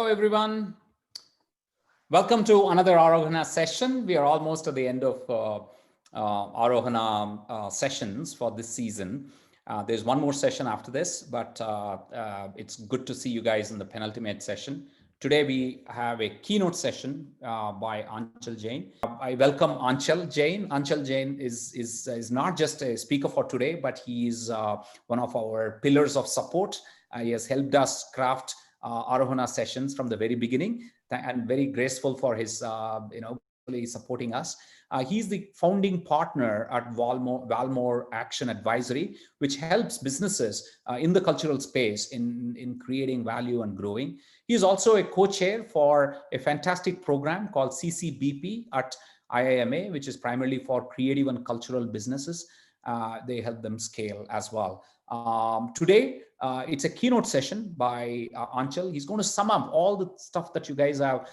everyone. Welcome to another Aarohana session. We are almost at the end of Aarohana sessions for this season. There's one more session after this, but it's good to see you guys in the penultimate session. Today we have a keynote session by Anchal Jain. I welcome Anchal Jain. Anchal Jain is not just a speaker for today, but he is one of our pillars of support. He has helped us craft Aarohana sessions from the very beginning, and very graceful for his, supporting us. He's the founding partner at Valmore Action Advisory, which helps businesses in the cultural space in creating value and growing. He is also a co-chair for a fantastic program called CCBP at IIMA, which is primarily for creative and cultural businesses. They help them scale as well. Today, it's a keynote session by Anchal. He's going to sum up all the stuff that you guys have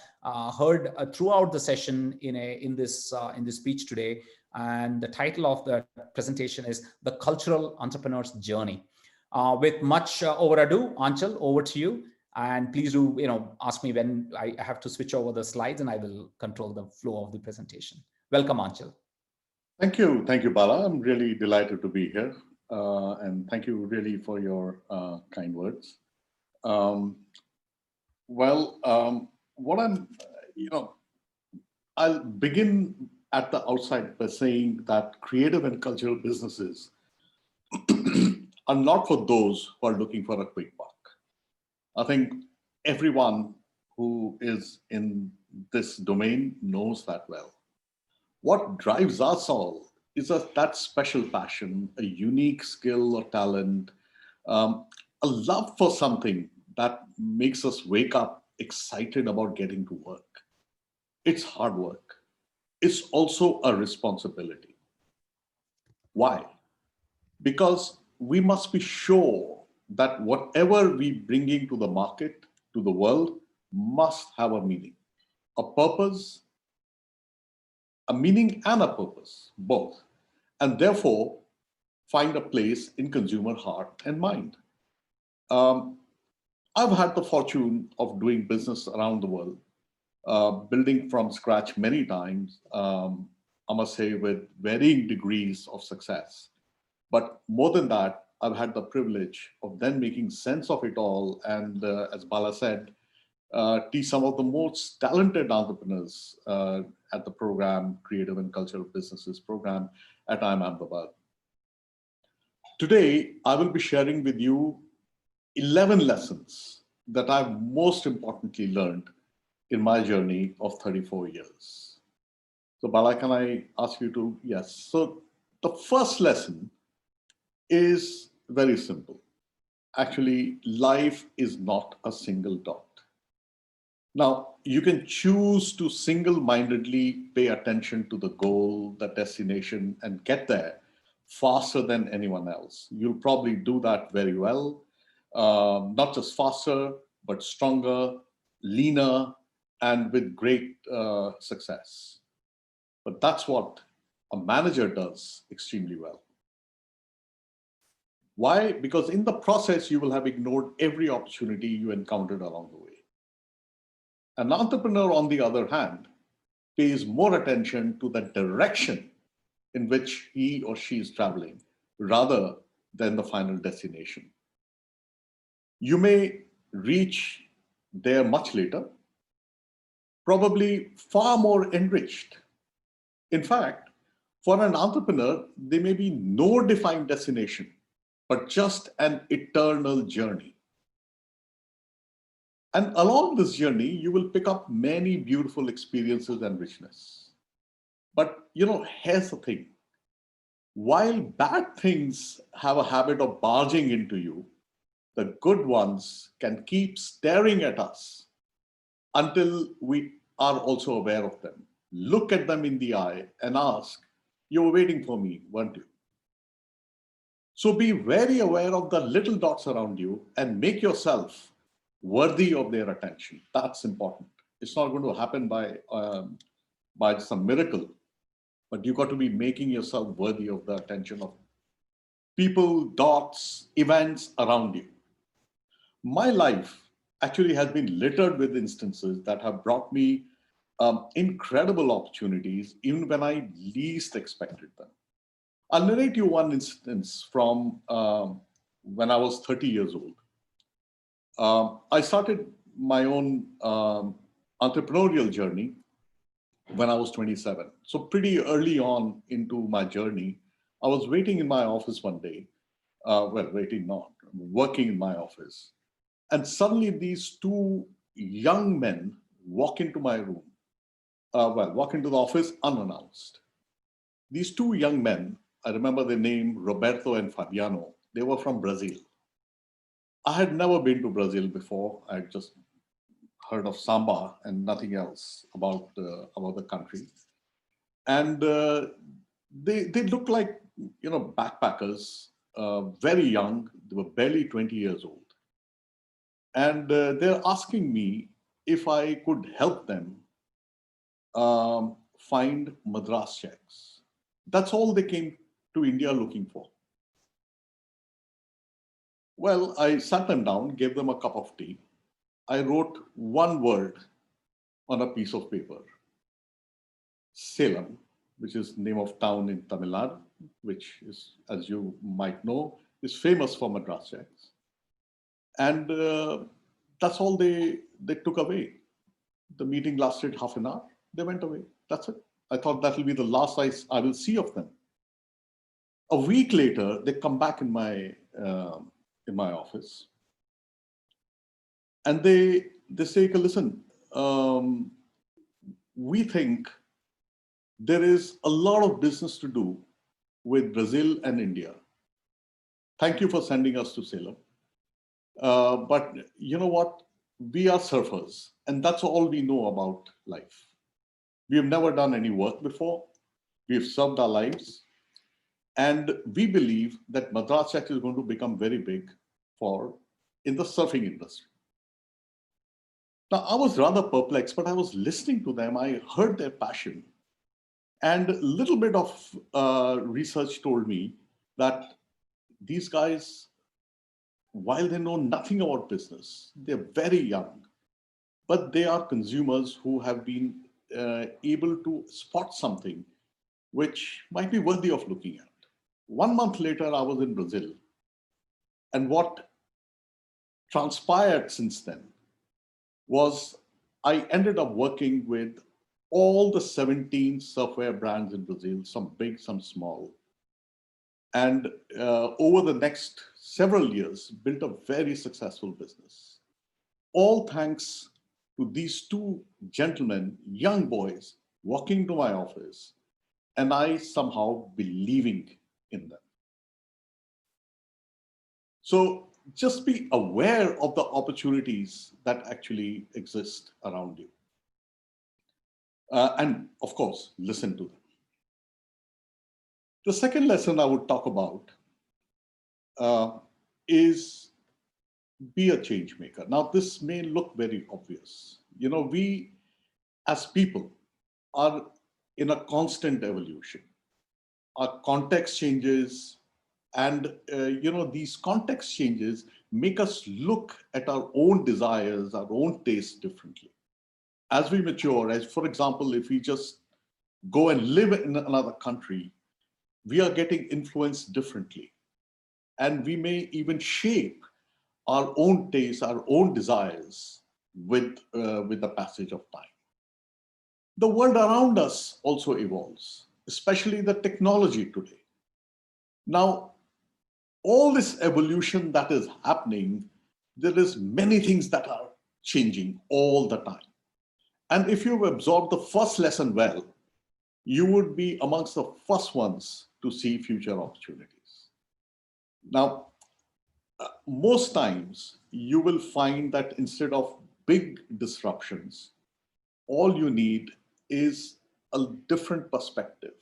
heard throughout the session in this speech today. And the title of the presentation is The Cultural Entrepreneur's Journey. With much over ado, Anchal, over to you. And please do, ask me when I have to switch over the slides, and I will control the flow of the presentation. Welcome, Anchal. Thank you, Bala. I'm really delighted to be here. And thank you really for your kind words. I'll begin at the outside by saying that creative and cultural businesses are not for those who are looking for a quick buck. I think everyone who is in this domain knows that well. What drives us all is that special passion, a unique skill or talent, a love for something that makes us wake up excited about getting to work. It's hard work. It's also a responsibility. Why? Because we must be sure that whatever we bring into the market, to the world, must have a meaning, a purpose, a meaning and a purpose, both, and therefore find a place in consumer heart and mind. I've had the fortune of doing business around the world, building from scratch many times, I must say with varying degrees of success. But more than that, I've had the privilege of then making sense of it all, and as Bala said, teach some of the most talented entrepreneurs at the program, Creative and Cultural Businesses program at IIM Ahmedabad. Today, I will be sharing with you 11 lessons that I've most importantly learned in my journey of 34 years. So Bala, can I ask you to, yes. So the first lesson is very simple. Actually, life is not a single dot. Now, you can choose to single-mindedly pay attention to the goal, the destination, and get there faster than anyone else. You'll probably do that very well, not just faster, but stronger, leaner, and with great success. But that's what a manager does extremely well. Why? Because in the process, you will have ignored every opportunity you encountered along the way. An entrepreneur, on the other hand, pays more attention to the direction in which he or she is traveling rather than the final destination. You may reach there much later, probably far more enriched. In fact, for an entrepreneur, there may be no defined destination, but just an eternal journey. And along this journey, you will pick up many beautiful experiences and richness. But here's the thing. While bad things have a habit of barging into you, the good ones can keep staring at us until we are also aware of them. Look at them in the eye and ask, you were waiting for me, weren't you? So be very aware of the little dots around you and make yourself worthy of their attention. That's important. It's not going to happen by some miracle, but you've got to be making yourself worthy of the attention of people, dots, events around you. My life actually has been littered with instances that have brought me incredible opportunities, even when I least expected them. I'll narrate you one instance from when I was 30 years old. I started my own entrepreneurial journey when I was 27. So pretty early on into my journey, I was waiting in my office one day. Waiting not, working in my office. And suddenly these two young men walk into my room, walk into the office unannounced. These two young men, I remember their name, Roberto and Fabiano, they were from Brazil. I had never been to Brazil before. I just heard of samba and nothing else about the country. And they looked like, backpackers, very young. They were barely 20 years old. And they're asking me if I could help them find Madras checks. That's all they came to India looking for. Well, I sat them down, gave them a cup of tea. I wrote one word on a piece of paper, Salem, which is the name of town in Tamil Nadu, which is, as you might know, is famous for Madras checks. And that's all they took away. The meeting lasted half an hour. They went away. That's it. I thought that will be the last I will see of them. A week later, they come back in my office, and they say, "Listen, we think there is a lot of business to do with Brazil and India. Thank you for sending us to Salem. But you know what? We are surfers, and that's all we know about life. We have never done any work before. We've served our lives. And we believe that Madras Check is going to become very big in the surfing industry." Now, I was rather perplexed, but I was listening to them. I heard their passion. And a little bit of research told me that these guys, while they know nothing about business, they're very young, but they are consumers who have been able to spot something which might be worthy of looking at. 1 month later, I was in Brazil. And what transpired since then was I ended up working with all the 17 surfwear brands in Brazil, some big, some small. And over the next several years, built a very successful business. All thanks to these two gentlemen, young boys, walking to my office, and I somehow believing in them. So just be aware of the opportunities that actually exist around you. And of course, listen to them. The second lesson I would talk about is be a change maker. Now, this may look very obvious. We as people are in a constant evolution. Our context changes, and these context changes make us look at our own desires, our own tastes differently. As we mature, as for example, if we just go and live in another country, we are getting influenced differently. And we may even shape our own tastes, our own desires with the passage of time. The world around us also evolves, especially the technology today. Now, all this evolution that is happening, there is many things that are changing all the time. And if you've absorbed the first lesson well, you would be amongst the first ones to see future opportunities. Now, most times you will find that instead of big disruptions, all you need is a different perspective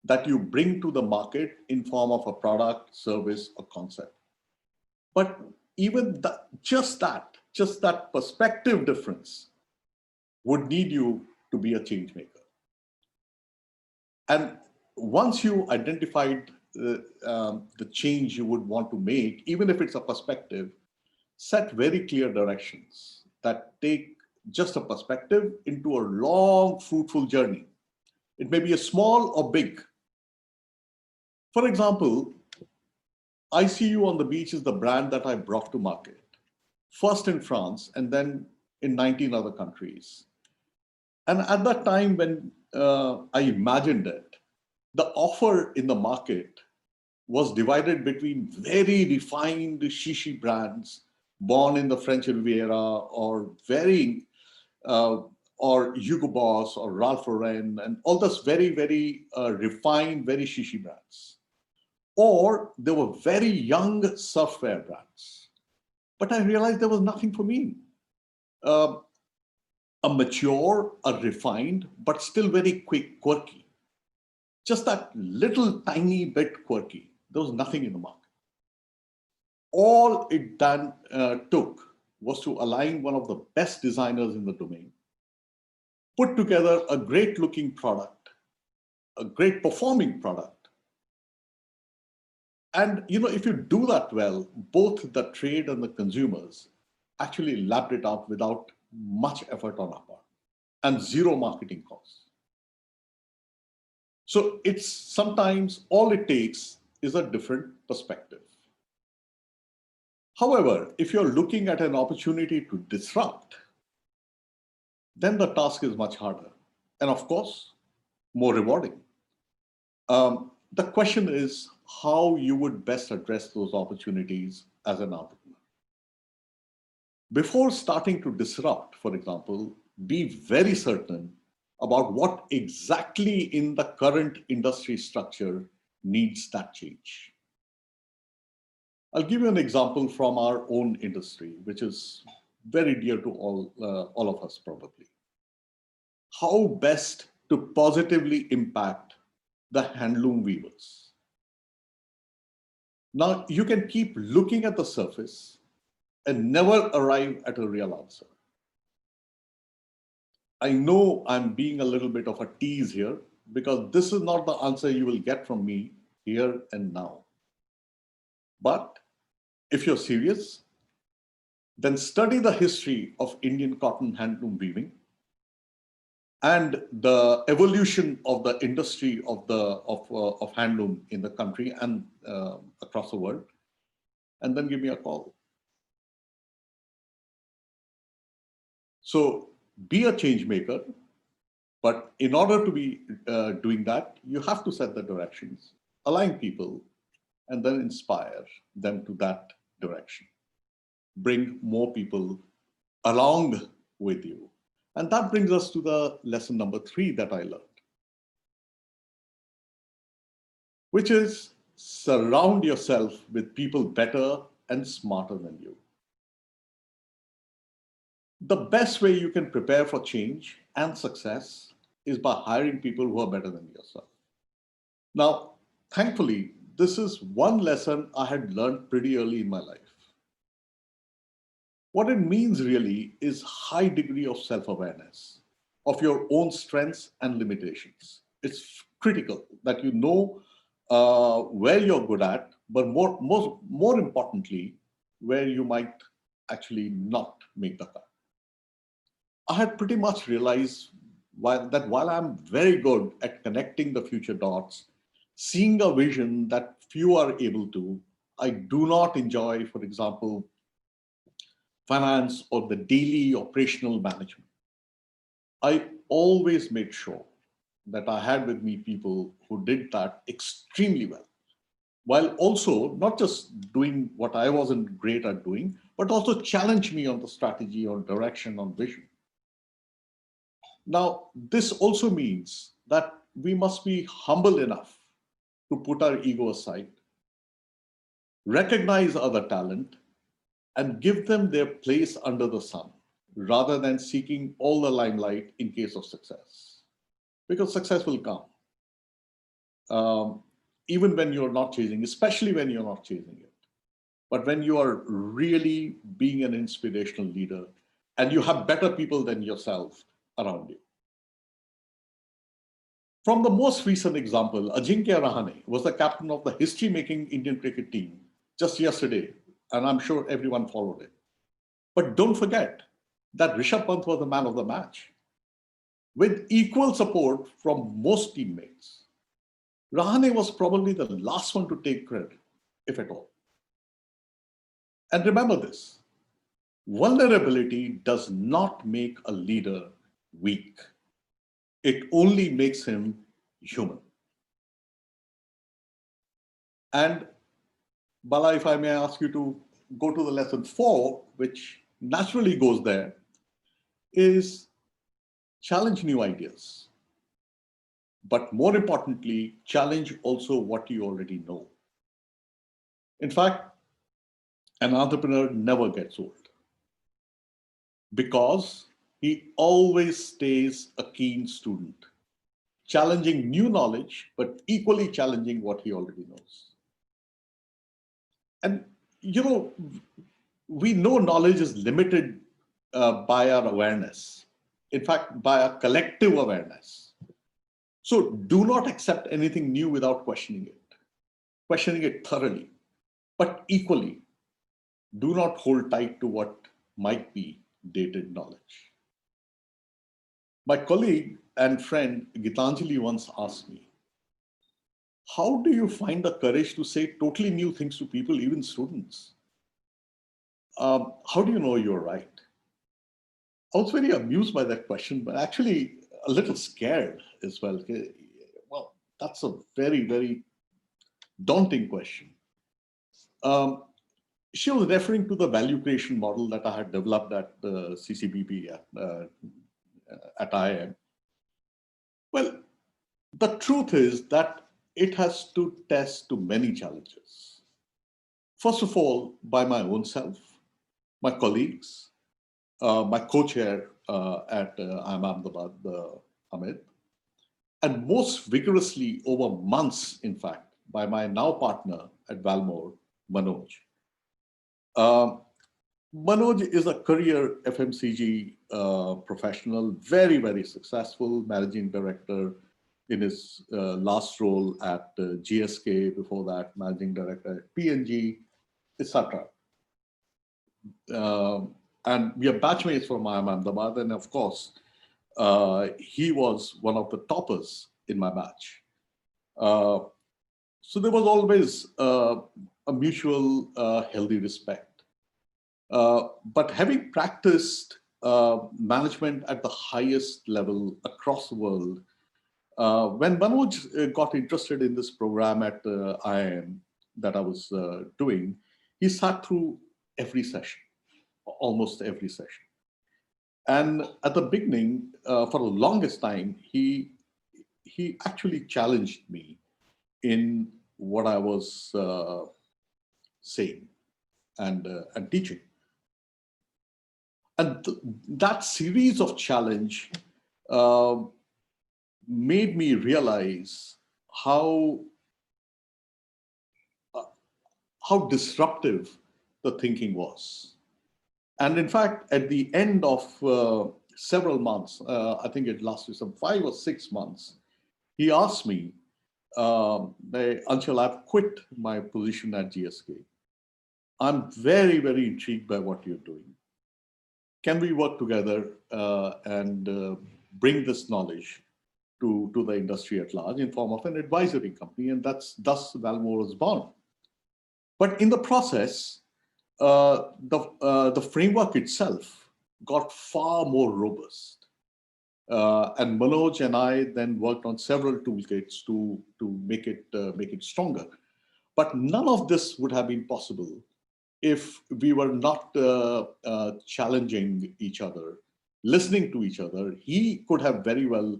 that you bring to the market in form of a product, service, or concept. But even just that perspective difference would need you to be a change maker. And once you identified the change you would want to make, even if it's a perspective, set very clear directions that take just a perspective into a long, fruitful journey. It may be a small or big. For example, I See You on the Beach is the brand that I brought to market, first in France and then in 19 other countries. And at that time when I imagined it, the offer in the market was divided between very refined shishi brands born in the French Riviera or or Hugo Boss or Ralph Lauren and all those very refined, very shishi brands. Or there were very young surfwear brands. But I realized there was nothing for me. A mature, a refined, but still very quick, quirky. Just that little tiny bit quirky. There was nothing in the market. All it then took was to align one of the best designers in the domain, put together a great looking product, a great performing product. And if you do that well, both the trade and the consumers actually lapped it up without much effort on our part and zero marketing costs. So it's sometimes all it takes is a different perspective. However, if you're looking at an opportunity to disrupt, then the task is much harder and of course, more rewarding. The question is how you would best address those opportunities as an entrepreneur. Before starting to disrupt, for example, be very certain about what exactly in the current industry structure needs that change. I'll give you an example from our own industry, which is very dear to all of us probably. How best to positively impact the handloom weavers. Now, you can keep looking at the surface and never arrive at a real answer. I know I'm being a little bit of a tease here because this is not the answer you will get from me here and now. But if you're serious, then study the history of Indian cotton handloom weaving and the evolution of the industry of handloom in the country and across the world, and then give me a call. So be a change maker, but in order to be doing that, you have to set the directions, align people, and then inspire them to that direction. Bring more people along with you. And that brings us to the lesson number 3 that I learned, which is surround yourself with people better and smarter than you. The best way you can prepare for change and success is by hiring people who are better than yourself. Now, thankfully, this is one lesson I had learned pretty early in my life. What it means really is high degree of self-awareness of your own strengths and limitations. It's critical that you know where you're good at, but more importantly, where you might actually not make the cut. I had pretty much realized that while I'm very good at connecting the future dots, seeing a vision that few are able to, I do not enjoy, for example, finance or the daily operational management. I always made sure that I had with me people who did that extremely well, while also not just doing what I wasn't great at doing, but also challenge me on the strategy, on direction, on vision. Now, this also means that we must be humble enough to put our ego aside, recognize other talent, and give them their place under the sun, rather than seeking all the limelight in case of success. Because success will come, even when you're not chasing, especially when you're not chasing it. But when you are really being an inspirational leader and you have better people than yourself around you. From the most recent example, Ajinkya Rahane was the captain of the history-making Indian cricket team just yesterday, and I'm sure everyone followed it. But don't forget that Rishabh Pant was the man of the match with equal support from most teammates. Rahane was probably the last one to take credit, if at all. And remember this, vulnerability does not make a leader weak. It only makes him human. And Bala, if I may ask you to go to the lesson 4, which naturally goes there, is challenge new ideas. But more importantly, challenge also what you already know. In fact, an entrepreneur never gets old because he always stays a keen student, challenging new knowledge, but equally challenging what he already knows. And, we know knowledge is limited by our awareness. In fact, by our collective awareness. So do not accept anything new without questioning it thoroughly, but equally, do not hold tight to what might be dated knowledge. My colleague and friend Gitanjali once asked me, how do you find the courage to say totally new things to people, even students? How do you know you're right? I was very amused by that question, but actually a little scared as well. Well, that's a very, very daunting question. She was referring to the value creation model that I had developed at the CCBP at IIM. Well, the truth is that it has stood test to many challenges. First of all, by my own self, my colleagues, my co-chair at IIM Ahmedabad, Amit, and most vigorously over months, in fact, by my now partner at Valmore, Manoj. Manoj is a career FMCG professional, very, very successful managing director in his last role at GSK, before that, managing director at P&G, etc. And we are batchmates from IIM Ahmedabad, and of course, he was one of the toppers in my batch. So there was always a mutual healthy respect. But having practiced management at the highest level across the world, when Manoj got interested in this program at IIM that I was doing, he sat through every session, almost every session. And at the beginning, for the longest time, he actually challenged me in what I was saying and teaching. And that series of challenge made me realize how disruptive the thinking was. And in fact, at the end of several months, I think it lasted some 5 or 6 months, he asked me, Anchal, I've quit my position at GSK. I'm very, very intrigued by what you're doing. Can we work together and bring this knowledge to the industry at large in form of an advisory company? And thus Valmore was born. But in the process, the framework itself got far more robust. And Manoj and I then worked on several toolkits to make it stronger. But none of this would have been possible if we were not challenging each other, listening to each other. He could have very well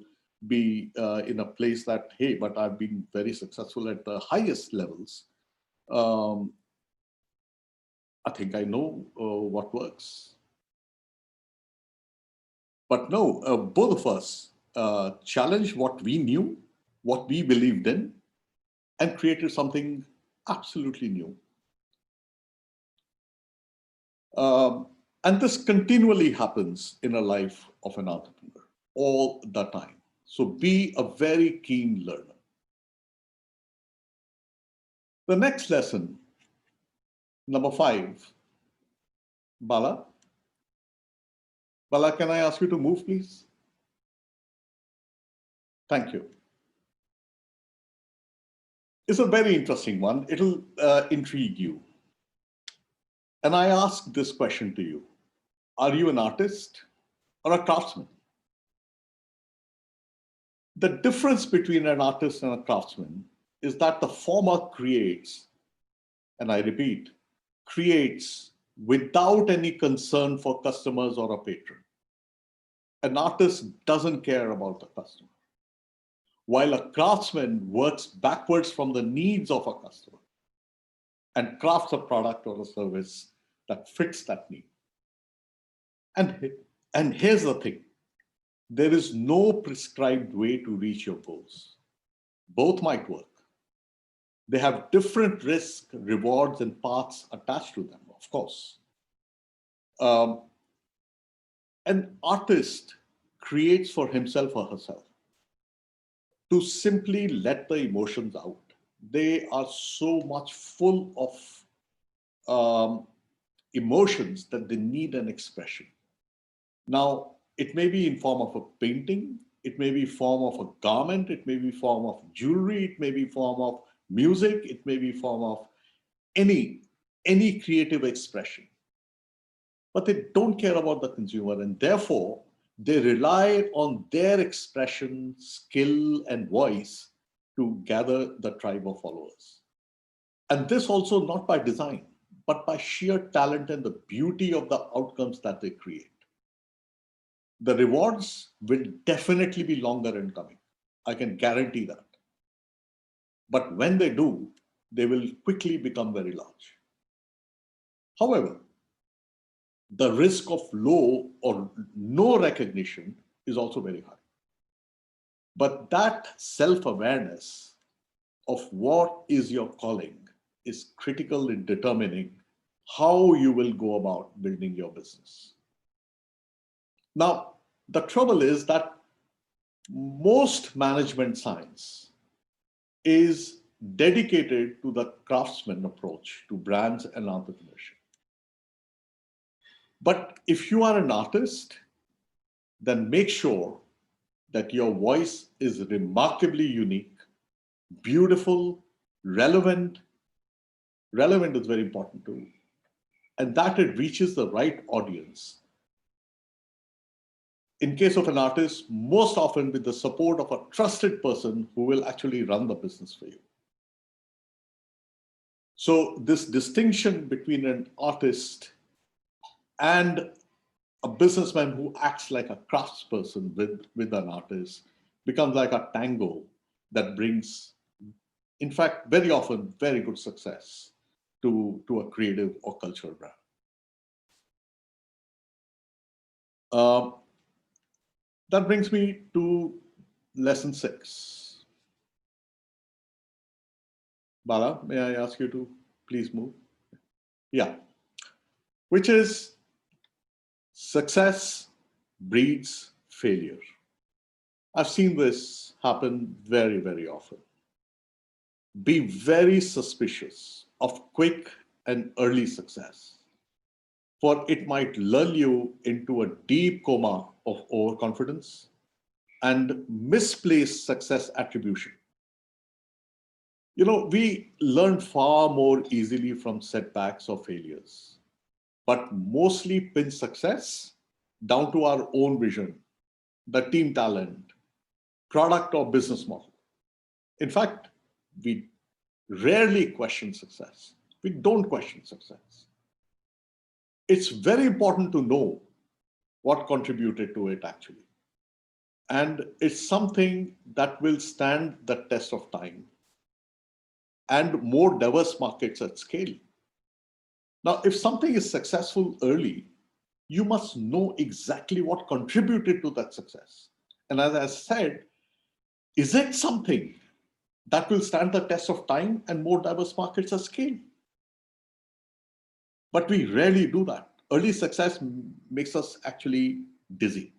be in a place that, hey, but I've been very successful at the highest levels. I think I know what works. But no, both of us challenged what we knew, what we believed in, and created something absolutely new. And this continually happens in a life of an entrepreneur, all the time. So be a very keen learner. The next lesson, number 5, Bala, Bala, can I ask you to move, please? Thank you. It's a very interesting one. It'll intrigue you. And I ask this question to you. Are you an artist or a craftsman? The difference between an artist and a craftsman is that the former creates, and I repeat, creates without any concern for customers or a patron. An artist doesn't care about the customer, while a craftsman works backwards from the needs of a customer and crafts a product or a service that fits that need. And here's the thing. There is no prescribed way to reach your goals. Both might work. They have different risks, rewards, and paths attached to them, of course. An artist creates for himself or herself to simply let the emotions out. They are so much full of emotions that they need an expression. Now, it may be in form of a painting, it may be form of a garment, it may be form of jewelry, it may be form of music, it may be form of any creative expression. But they don't care about the consumer, and therefore they rely on their expression, skill, and voice to gather the tribe of followers. And this also not by design, but by sheer talent and the beauty of the outcomes that they create. The rewards will definitely be longer in coming. I can guarantee that. But when they do, they will quickly become very large. However, the risk of low or no recognition is also very high. But that self-awareness of what is your calling is critical in determining how you will go about building your business. Now, the trouble is that most management science is dedicated to the craftsman approach to brands and entrepreneurship. But if you are an artist, then make sure that your voice is remarkably unique, beautiful, relevant. Relevant is very important too, and that it reaches the right audience. In case of an artist, most often with the support of a trusted person who will actually run the business for you. So this distinction between an artist and a businessman who acts like a craftsperson with an artist becomes like a tango that brings, in fact, very often, very good success to a creative or cultural brand. That brings me to lesson 6. Bala, may I ask you to please move? Yeah, which is success breeds failure. I've seen this happen very, very often. Be very suspicious of quick and early success, for it might lull you into a deep coma of overconfidence and misplaced success attribution. You know, we learn far more easily from setbacks or failures, but mostly pin success down to our own vision, the team talent, product or business model. In fact, we rarely question success. We don't question success. It's very important to know what contributed to it actually. And it's something that will stand the test of time and more diverse markets at scale. Now, if something is successful early, you must know exactly what contributed to that success. And as I said, is it something that will stand the test of time and more diverse markets at scale? But we rarely do that. Early success makes us actually dizzy.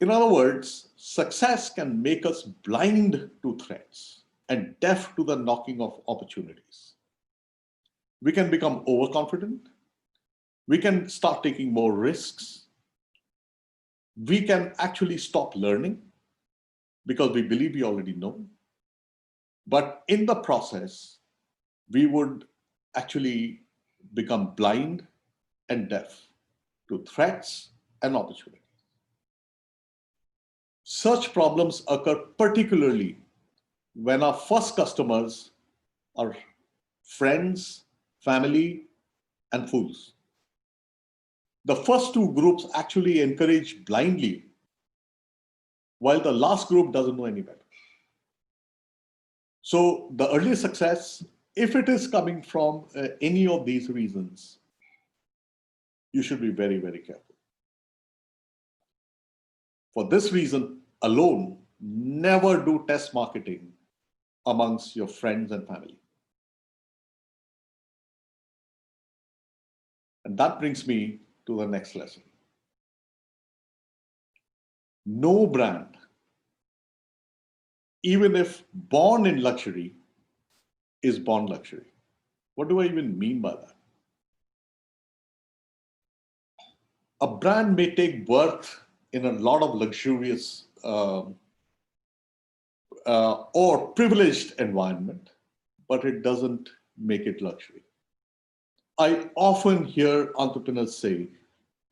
In other words, success can make us blind to threats and deaf to the knocking of opportunities. We can become overconfident We can start taking more risks. We can actually stop learning because we believe we already know. But in the process, we would actually become blind and deaf to threats and opportunities. Such problems occur particularly when our first customers are friends, family, and fools. The first two groups actually encourage blindly, while the last group doesn't know any better. So the early success, if it is coming from any of these reasons, you should be very, very careful. For this reason alone, never do test marketing amongst your friends and family. And that brings me to the next lesson. No brand, even if born in luxury, is born luxury. What do I even mean by that? A brand may take birth in a lot of luxurious or privileged environment, but it doesn't make it luxury. I often hear entrepreneurs say,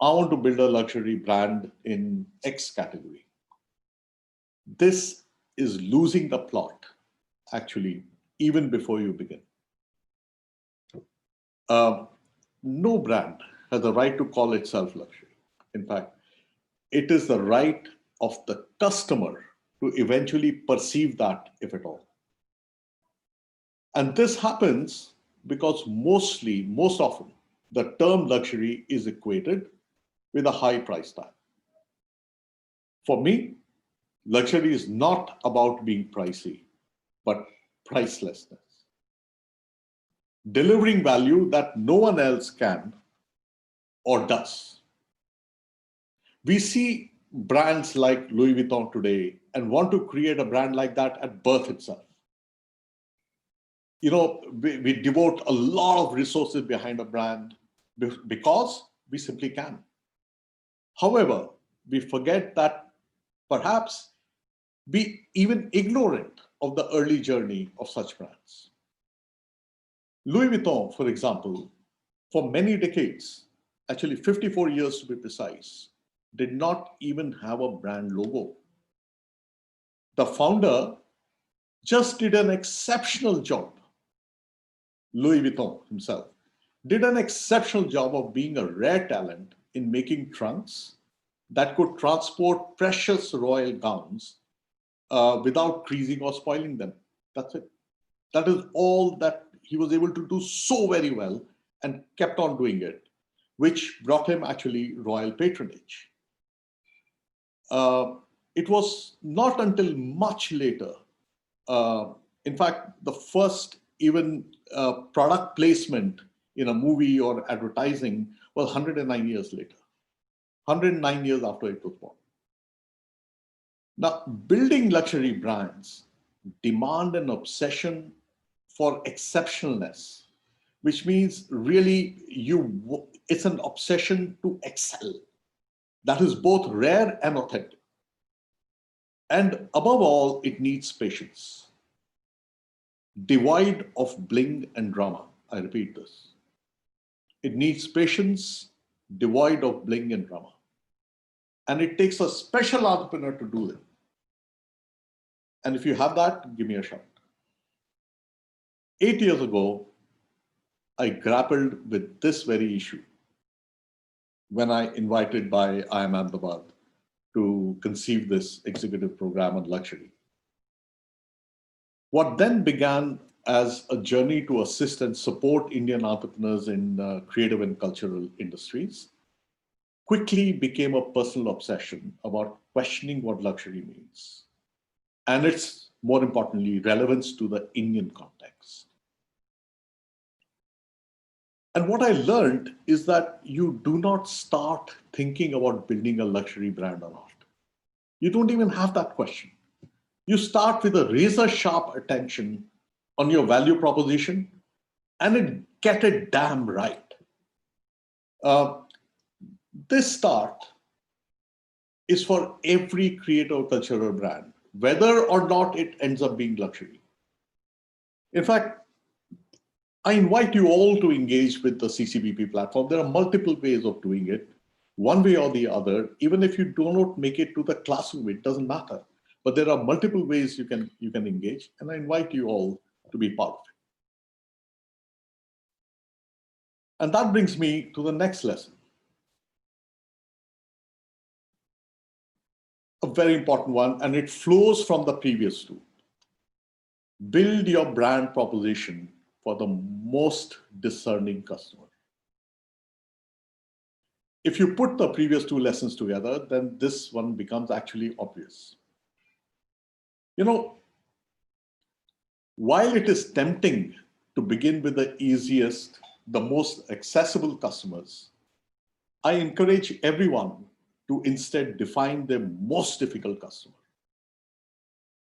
I want to build a luxury brand in X category. This is losing the plot, actually, even before you begin. No brand has the right to call itself luxury. In fact, it is the right of the customer to eventually perceive that, if at all. And this happens because most often, the term luxury is equated with a high price tag. For me, luxury is not about being pricey, but pricelessness. Delivering value that no one else can or does. We see brands like Louis Vuitton today and want to create a brand like that at birth itself. You know, we devote a lot of resources behind a brand because we simply can. However, we forget that perhaps be even ignorant of the early journey of such brands. Louis Vuitton, for example, for many decades, actually 54 years to be precise, did not even have a brand logo. The founder just did an exceptional job. Louis Vuitton himself did an exceptional job of being a rare talent in making trunks that could transport precious royal gowns without creasing or spoiling them. That's it. That is all that he was able to do so very well and kept on doing it, which brought him actually royal patronage. It was not until much later, in fact, the first even product placement in a movie or advertising was 109 years later, 109 years after it was born. Now, building luxury brands demand an obsession for exceptionalness, which means really it's an obsession to excel. That is both rare and authentic. And above all, it needs patience. Devoid of bling and drama. I repeat this. It needs patience, devoid of bling and drama. And it takes a special entrepreneur to do it. And if you have that, give me a shout. 8 years ago, I grappled with this very issue when I invited by IIM Ahmedabad to conceive this executive program on luxury. What then began as a journey to assist and support Indian entrepreneurs in creative and cultural industries quickly became a personal obsession about questioning what luxury means and its, more importantly, relevance to the Indian context. And what I learned is that you do not start thinking about building a luxury brand or not. You don't even have that question. You start with a razor-sharp attention on your value proposition and get it damn right. Uh, this start is for every creative cultural brand, whether or not it ends up being luxury. In fact, I invite you all to engage with the CCBP platform. There are multiple ways of doing it, one way or the other. Even if you do not make it to the classroom, it doesn't matter. But there are multiple ways you can engage, and I invite you all to be part of it. And that brings me to the next lesson. A very important one, and it flows from the previous two. Build your brand proposition for the most discerning customer. If you put the previous two lessons together, then this one becomes actually obvious. You know, while it is tempting to begin with the easiest, the most accessible customers, I encourage everyone to instead define their most difficult customer.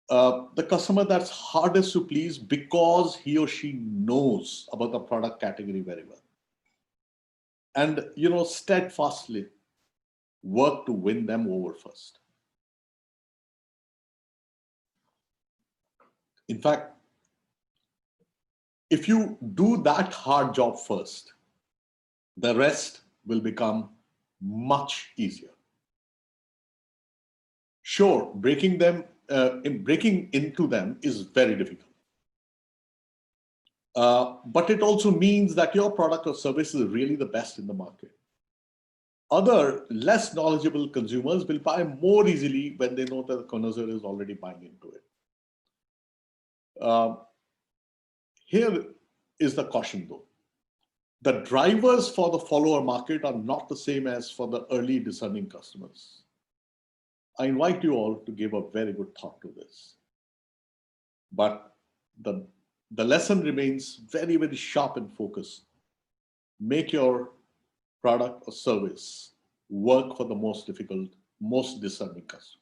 The customer that's hardest to please because he or she knows about the product category very well. And, you know, steadfastly work to win them over first. In fact, if you do that hard job first, the rest will become much easier. Sure, breaking into them is very difficult. But it also means that your product or service is really the best in the market. Other less knowledgeable consumers will buy more easily when they know that the connoisseur is already buying into it. Here is the caution though. The drivers for the follower market are not the same as for the early discerning customers. I invite you all to give a very good thought to this. But the lesson remains very, very sharp and focused. Make your product or service work for the most difficult, most discerning customer.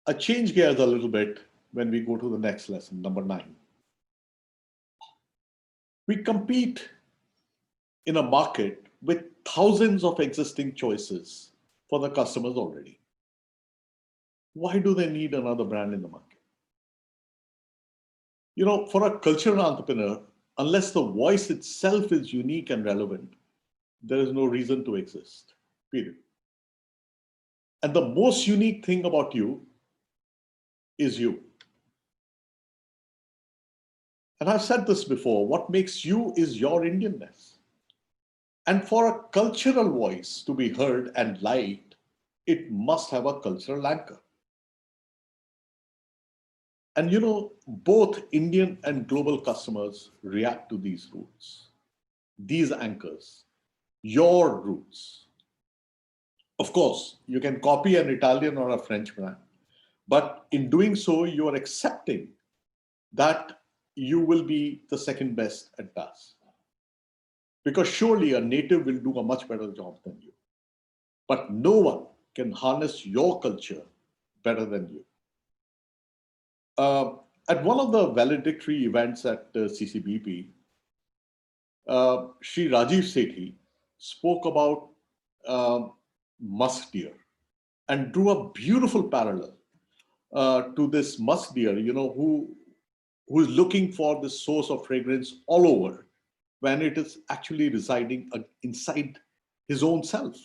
I change gears a little bit when we go to the next lesson, number 9. We compete in a market with thousands of existing choices for the customers already. Why do they need another brand in the market? You know, for a cultural entrepreneur, unless the voice itself is unique and relevant, there is no reason to exist, period. And the most unique thing about you is you. And I've said this before, what makes you is your Indianness. And for a cultural voice to be heard and liked, it must have a cultural anchor. And you know, both Indian and global customers react to these roots, these anchors, your roots. Of course, you can copy an Italian or a French brand, but in doing so, you are accepting that you will be the second best at best. Because surely a native will do a much better job than you. But no one can harness your culture better than you. At one of the valedictory events at CCBP, Sri Rajiv Sethi spoke about musk deer and drew a beautiful parallel to this musk deer, you know, who is looking for this source of fragrance all over when it is actually residing inside his own self.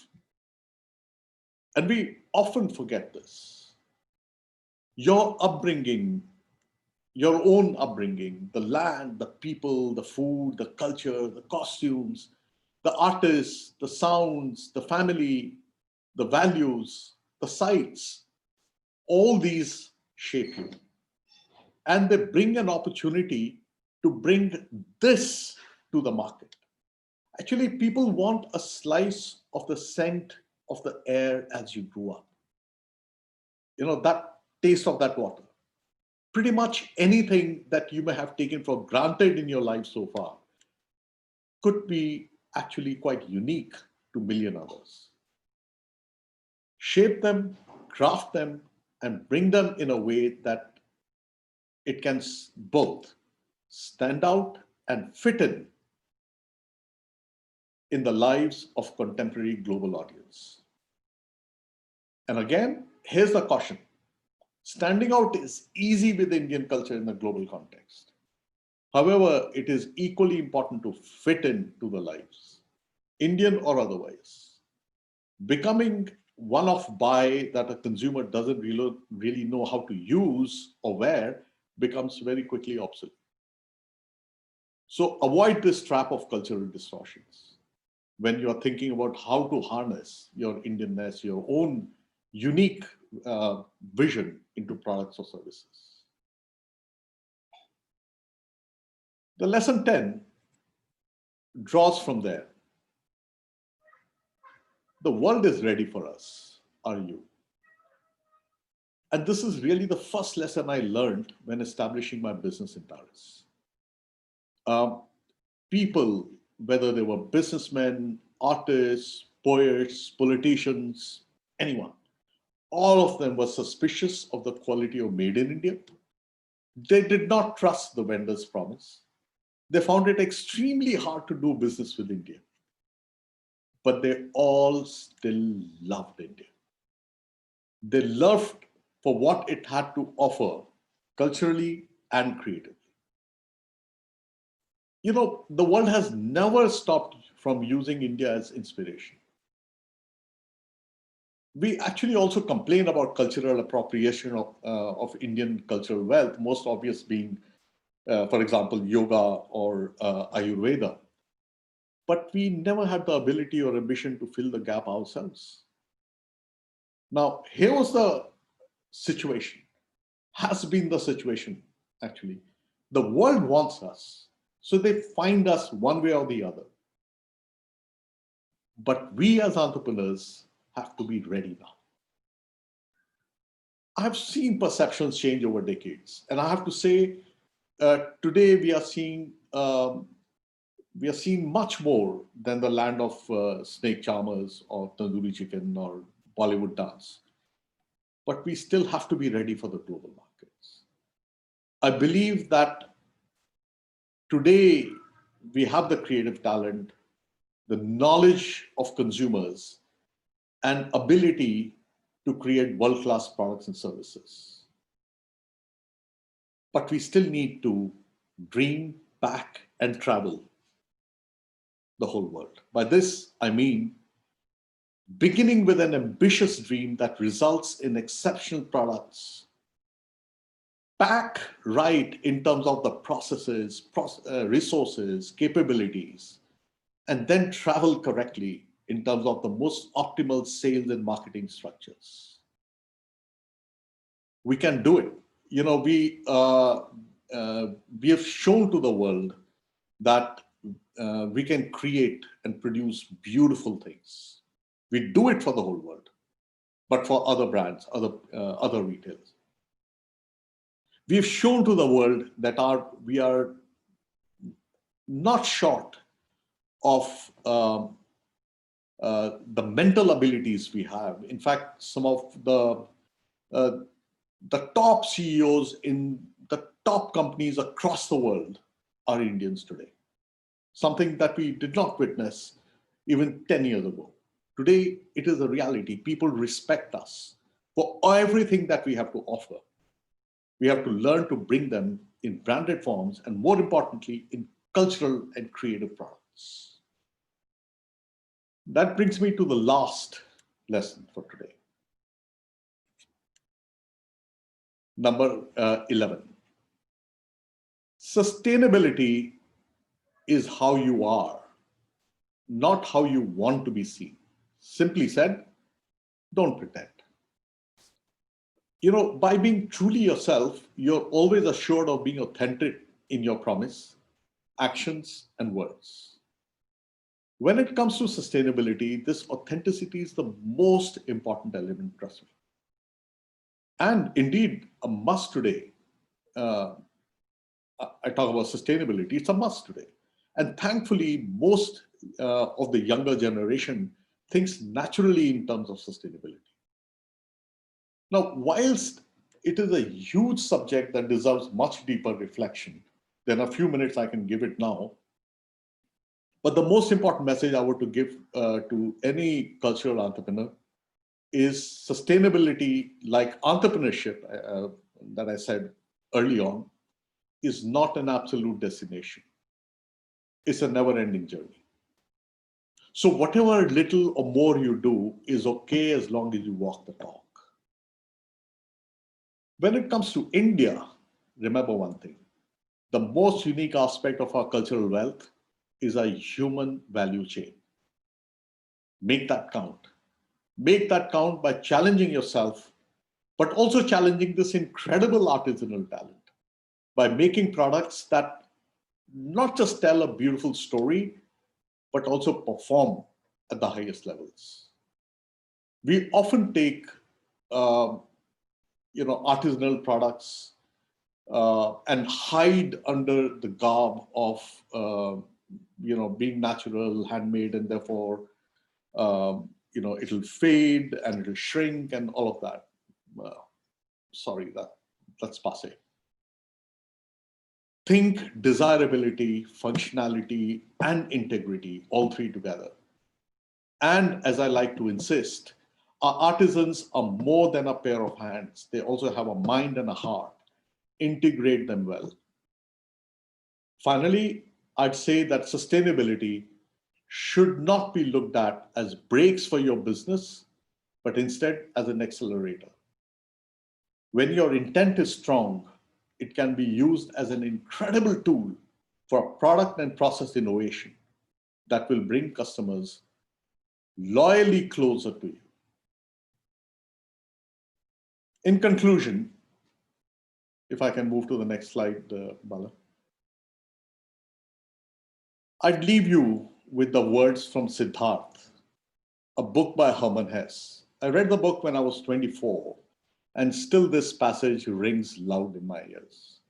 And we often forget this. Your upbringing, your own upbringing, the land, the people, the food, the culture, the costumes, the artists, the sounds, the family, the values, the sights, all these shape you. And they bring an opportunity to bring this to the market. Actually, people want a slice of the scent of the air as you grew up. You know, that taste of that water. Pretty much anything that you may have taken for granted in your life so far could be actually quite unique to a million others. Shape them, craft them, and bring them in a way that it can both stand out and fit in in the lives of contemporary global audience. And again, here's the caution. Standing out is easy with Indian culture in a global context. However, it is equally important to fit into the lives, Indian or otherwise. Becoming one of buy that a consumer doesn't really know how to use or wear becomes very quickly obsolete. So avoid this trap of cultural distortions when you're thinking about how to harness your Indianness, your own unique vision into products or services. The lesson 10 draws from there. The world is ready for us, are you? And this is really the first lesson I learned when establishing my business in Paris. People, whether they were businessmen, artists, poets, politicians, anyone, all of them were suspicious of the quality of made in India. They did not trust the vendor's promise. They found it extremely hard to do business with India. But they all still loved India. They loved for what it had to offer culturally and creatively. You know, the world has never stopped from using India as inspiration. We actually also complain about cultural appropriation of Indian cultural wealth, most obvious being, for example, yoga or Ayurveda. But we never had the ability or ambition to fill the gap ourselves. Now, here was the situation, has been the situation, actually. The world wants us, so they find us one way or the other. But we as entrepreneurs have to be ready now. I've seen perceptions change over decades. And I have to say, today we are seeing much more than the land of snake charmers or tandoori chicken or Bollywood dance. But we still have to be ready for the global markets. I believe that today we have the creative talent, the knowledge of consumers, and ability to create world-class products and services. But we still need to dream, pack, and travel the whole world. By this, I mean beginning with an ambitious dream that results in exceptional products, pack right in terms of the processes, resources, capabilities, and then travel correctly in terms of the most optimal sales and marketing structures. We can do it. You know, we have shown to the world that we can create and produce beautiful things. We do it for the whole world, but for other brands, other retailers. We've shown to the world that we are not short of the mental abilities we have. In fact, some of the top CEOs in the top companies across the world are Indians today. Something that we did not witness even 10 years ago. Today, it is a reality. People respect us for everything that we have to offer. We have to learn to bring them in branded forms and, more importantly, in cultural and creative products. That brings me to the last lesson for today. Number 11. Sustainability is how you are, not how you want to be seen. Simply said, don't pretend. You know, by being truly yourself, you're always assured of being authentic in your promise, actions, and words. When it comes to sustainability, this authenticity is the most important element, trust me. And indeed, a must today. I talk about sustainability, it's a must today. And thankfully, most of the younger generation thinks naturally in terms of sustainability. Now, whilst it is a huge subject that deserves much deeper reflection than a few minutes I can give it now, But the most important message I want to give to any cultural entrepreneur is sustainability, like entrepreneurship, that I said early on, is not an absolute destination. It's a never-ending journey. So whatever little or more you do is okay as long as you walk the talk. When it comes to India, remember one thing. The most unique aspect of our cultural wealth is a human value chain. Make that count. Make that count by challenging yourself, but also challenging this incredible artisanal talent by making products that not just tell a beautiful story, but also perform at the highest levels. We often take artisanal products and hide under the garb of being natural, handmade, and therefore it'll fade and it'll shrink and all of that. Sorry, that's passé. Think desirability, functionality, and integrity, all three together. And as I like to insist, our artisans are more than a pair of hands. They also have a mind and a heart. Integrate them well. Finally, I'd say that sustainability should not be looked at as brakes for your business, but instead as an accelerator. When your intent is strong, it can be used as an incredible tool for product and process innovation that will bring customers loyally closer to you. In conclusion, if I can move to the next slide, Bala, I'd leave you with the words from Siddharth, a book by Hermann Hesse. I read the book when I was 24, and still this passage rings loud in my ears.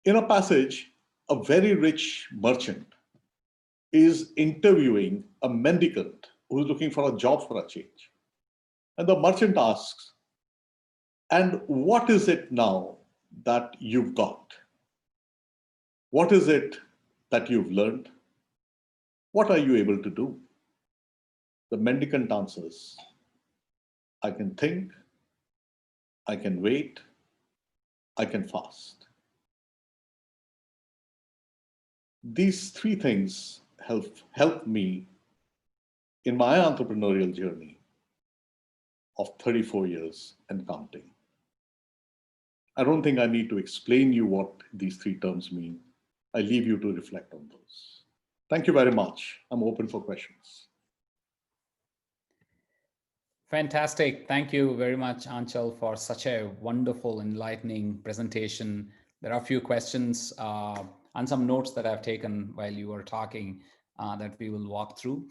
In a passage, a very rich merchant is interviewing a mendicant who's looking for a job for a change. And the merchant asks, "And what is it now that you've got? What is it that you've learned? What are you able to do?" The mendicant answers, "I can think, I can wait, I can fast." These three things help me in my entrepreneurial journey of 34 years and counting. I don't think I need to explain you what these three terms mean. I leave you to reflect on those. Thank you very much. I'm open for questions. Fantastic. Thank you very much, Anchal, for such a wonderful, enlightening presentation. There are a few questions and some notes that I've taken while you were talking that we will walk through.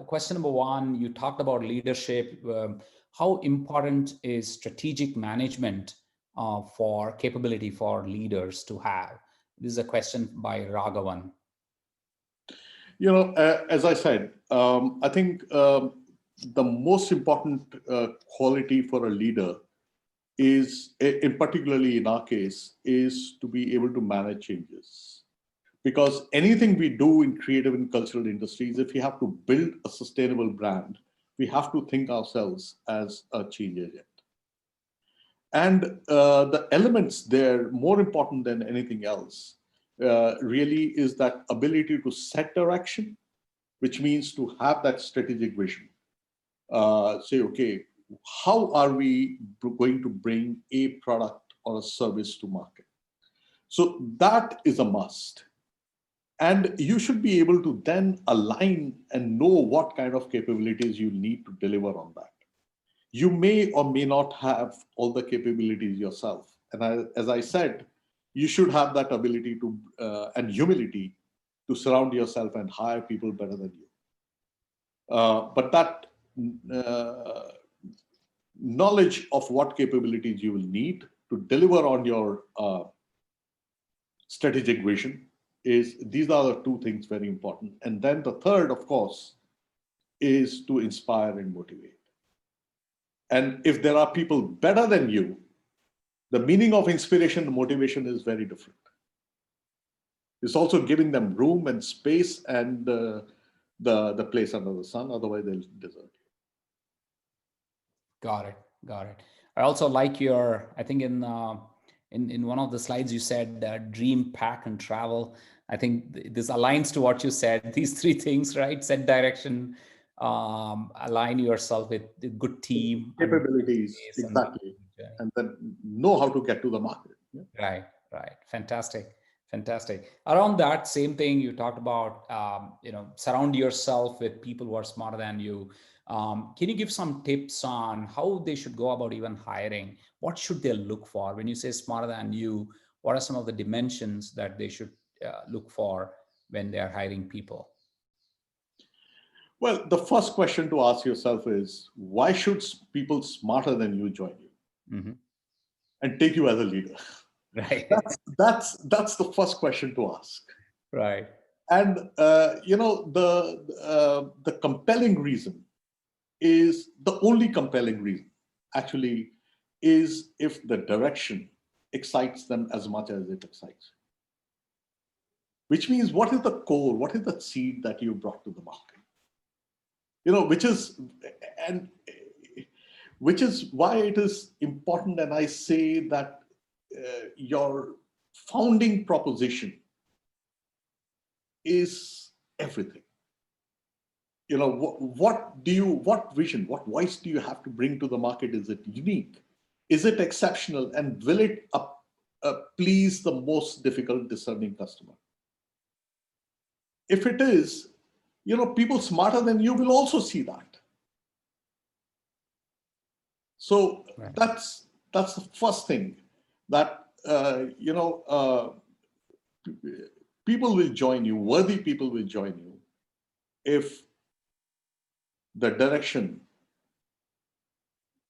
Question number one, you talked about leadership. How important is strategic management for capability for leaders to have? This is a question by Raghavan. As I said, I think the most important quality for a leader is, in particularly in our case, is to be able to manage changes. Because anything we do in creative and cultural industries, if we have to build a sustainable brand, we have to think ourselves as a change agent. And the elements there, more important than anything else, really is that ability to set direction, which means to have that strategic vision. Say, okay, how are we going to bring a product or a service to market? So that is a must. And you should be able to then align and know what kind of capabilities you need to deliver on that. You may or may not have all the capabilities yourself. And as I said, you should have that ability to and humility to surround yourself and hire people better than you. But that knowledge of what capabilities you will need to deliver on your strategic vision these are the two things very important. And then the third, of course, is to inspire and motivate. And if there are people better than you, the meaning of inspiration and motivation is very different. It's also giving them room and space and the place under the sun. Otherwise, they'll desert. Got it. Got it. I also like your, I think in one of the slides you said dream, pack, and travel. I think this aligns to what you said. These three things, right? Set direction, align yourself with a good team, Capabilities, exactly, and then know how to get to the market. Yeah. Right, right. Fantastic, fantastic. Around that same thing, you talked about, surround yourself with people who are smarter than you. Can you give some tips on how they should go about even hiring? What should they look for? When you say smarter than you, what are some of the dimensions that they should look for when they are hiring people? Well, the first question to ask yourself is, why should people smarter than you join you and take you as a leader? Right. That's the first question to ask. Right. And the compelling reason is the only compelling reason actually is if the direction excites them as much as it excites. Which means, what is the core? What is the seed that you brought to the market? Which is why it is important. And I say that your founding proposition is everything. What vision, what voice do you have to bring to the market? Is it unique? Is it exceptional? And will it please the most difficult discerning customer? If it is, people smarter than you will also see that. So right. That's the first thing, that people will join you, worthy people will join you, if the direction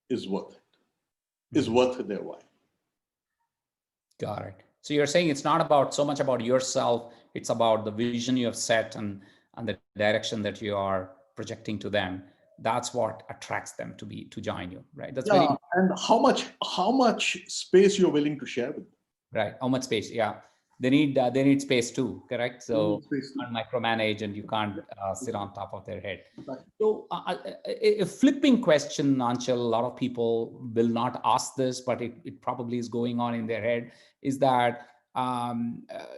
is worth it, is worth their while. Got it. So you're saying it's not about so much about yourself, it's about the vision you have set and the direction that you are projecting to them. That's what attracts them to join you, right? That's very and how much space you're willing to share with them. Right. How much space? Yeah. They need space too, correct? So you can't micromanage and you can't sit on top of their head. Right. So a flipping question, Anchal, a lot of people will not ask this, but it probably is going on in their head, is that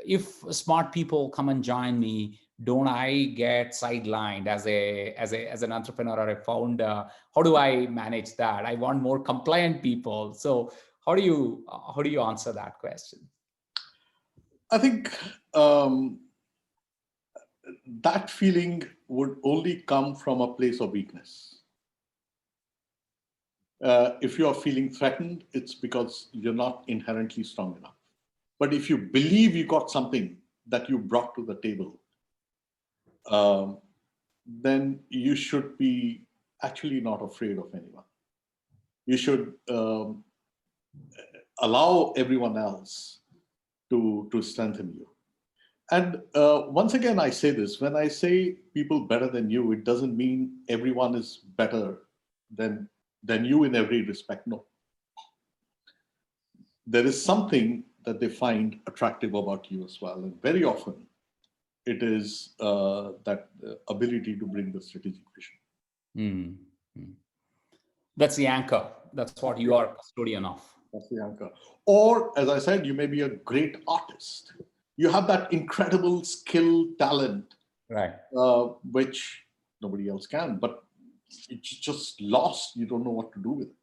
if smart people come and join me, don't I get sidelined as an entrepreneur or a founder? How do I manage that? I want more compliant people. So how do you answer that question? I think that feeling would only come from a place of weakness. If you are feeling threatened, it's because you're not inherently strong enough. But if you believe you got something that you brought to the table, then you should be actually not afraid of anyone. You should allow everyone else to strengthen you. And once again, I say this, when I say people better than you, it doesn't mean everyone is better than you in every respect. No. There is something that they find attractive about you as well. And very often it is that ability to bring the strategic vision. Mm-hmm. That's the anchor. That's what you are a custodian of. That's the anchor. Or, as I said, you may be a great artist. You have that incredible skill, talent, right? Which nobody else can, but it's just lost. You don't know what to do with it.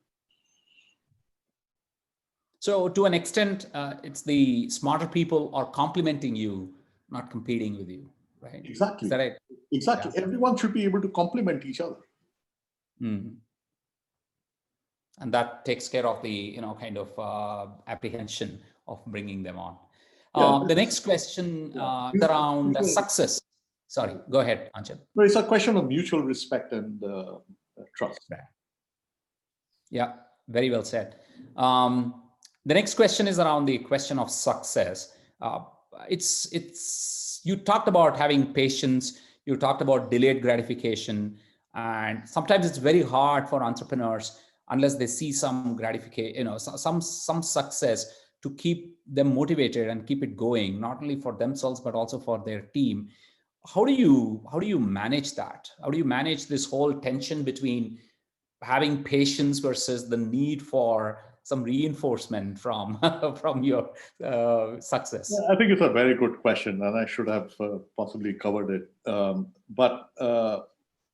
So to an extent, it's the smarter people are complementing you, not competing with you, right? Exactly. Is that right? Exactly. Yeah. Everyone should be able to complement each other. Mm-hmm. And that takes care of the, kind of apprehension of bringing them on. The next question is around success. Sorry, go ahead, Anchal. No, it's a question of mutual respect and trust. Right. Yeah, very well said. The next question is around the question of success. It's you talked about having patience. You talked about delayed gratification, and sometimes it's very hard for entrepreneurs unless they see some gratification, some success, to keep them motivated and keep it going, not only for themselves but also for their team. How do you manage that? How do you manage this whole tension between having patience versus the need for some reinforcement from from your Yeah, success? I think it's a very good question, and I should have possibly covered it. But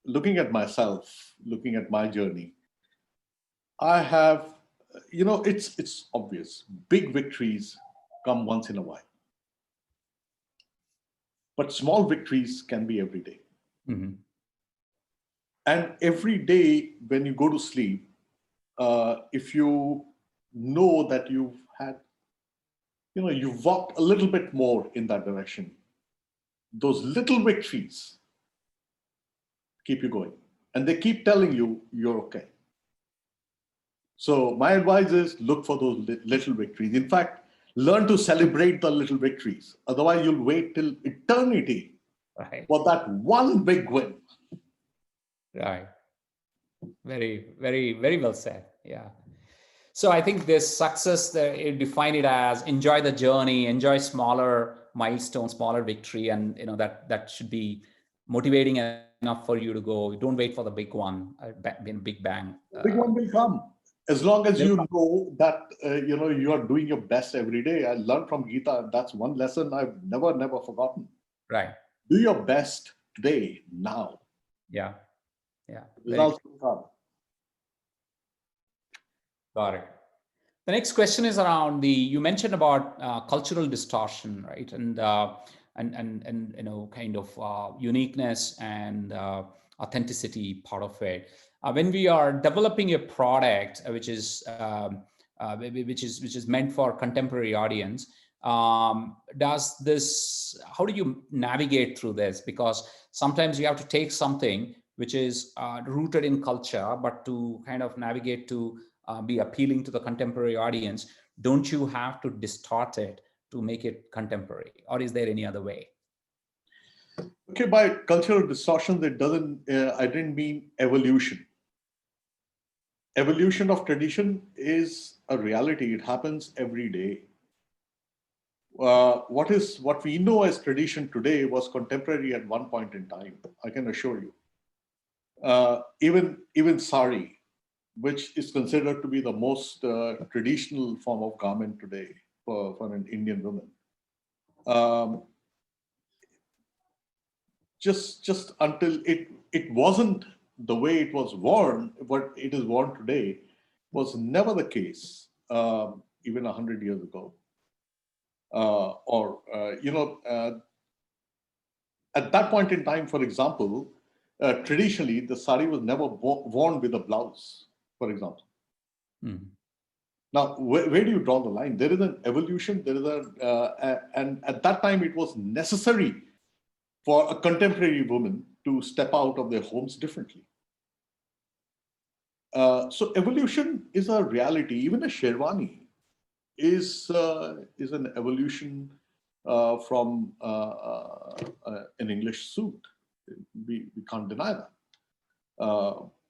looking at myself, looking at my journey, I have, it's obvious. Big victories come once in a while, but small victories can be every day. Mhm. And every day when you go to sleep, if you know that you've walked a little bit more in that direction, those little victories keep you going. And they keep telling you you're okay. So my advice is look for those little victories. In fact, learn to celebrate the little victories. Otherwise, you'll wait till eternity Right. for that one big win. Right. Very, very, very well said. Yeah. So I think this success, define it as enjoy the journey, enjoy smaller milestones, smaller victory, and that should be motivating enough for you to go. Don't wait for the big one, big bang. The big one will come. As long as Will you come. know that you are doing your best every day. I learned from Gita, and that's one lesson I've never forgotten. Right. Do your best today, now. Yeah. Yeah. Very Results will come. got it. The next question is around you mentioned about cultural distortion, right? And kind of uniqueness and authenticity part of it. When we are developing a product which is meant for contemporary audience, does this how do you navigate through this? Because sometimes you have to take something which is rooted in culture, but to kind of navigate to be appealing to the contemporary audience, don't you have to distort it to make it contemporary, or is there any other way? Okay, by cultural distortion, it doesn't. I didn't mean evolution. Evolution of tradition is a reality. It happens every day. What we know as tradition today was contemporary at one point in time. I can assure you. Even sari, which is considered to be the most traditional form of garment today for an Indian woman. Um, just until it wasn't the way it was worn, what it is worn today, was never the case even 100 years ago. Or at that point in time, for example, traditionally the sari was never worn with a blouse, for example. Mm. Now, where do you draw the line? There is an evolution. There is and at that time it was necessary for a contemporary woman to step out of their homes differently. So evolution is a reality. Even a sherwani is an evolution from an English suit. We can't deny that.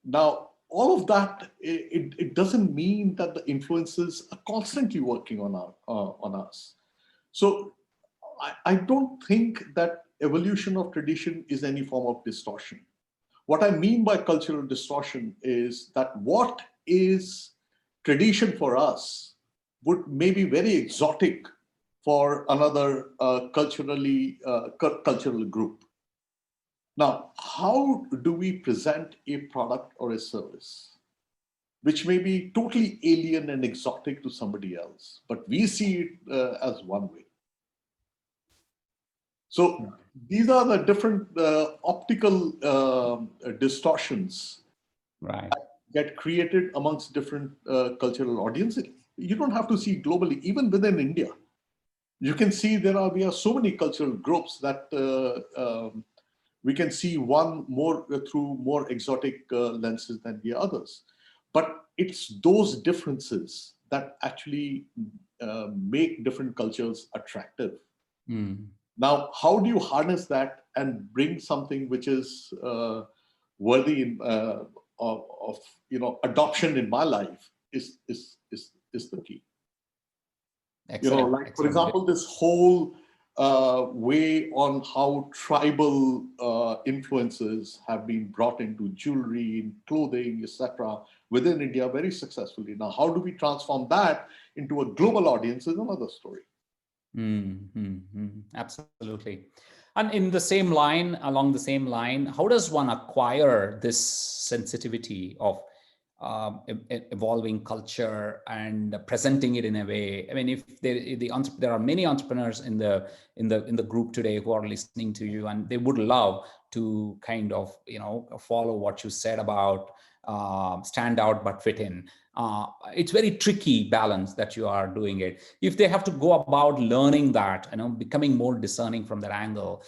Now, all of that, it doesn't mean that the influences are constantly working on us. So I don't think that evolution of tradition is any form of distortion. What I mean by cultural distortion is that what is tradition for us would maybe very exotic for another cultural group. Now, how do we present a product or a service which may be totally alien and exotic to somebody else, but we see it as one way? So these are the different optical distortions Right. get created amongst different cultural audiences. You don't have to see globally, even within India. You can see we are so many cultural groups that we can see one more through more exotic lenses than the others. But it's those differences that actually make different cultures attractive. Mm. Now, how do you harness that and bring something which is worthy of adoption in my life is the key. Excellent. Like, for Excellent. example, this whole way on how tribal influences have been brought into jewelry, in clothing, etc., within India very successfully. Now, how do we transform that into a global audience is another story. Absolutely. And in the same line, along the same line, how does one acquire this sensitivity of evolving culture and presenting it in a way? I mean, if there are many entrepreneurs in the group today who are listening to you, and they would love to kind of follow what you said about stand out but fit in. It's very tricky balance that you are doing it. If they have to go about learning that, becoming more discerning from that angle,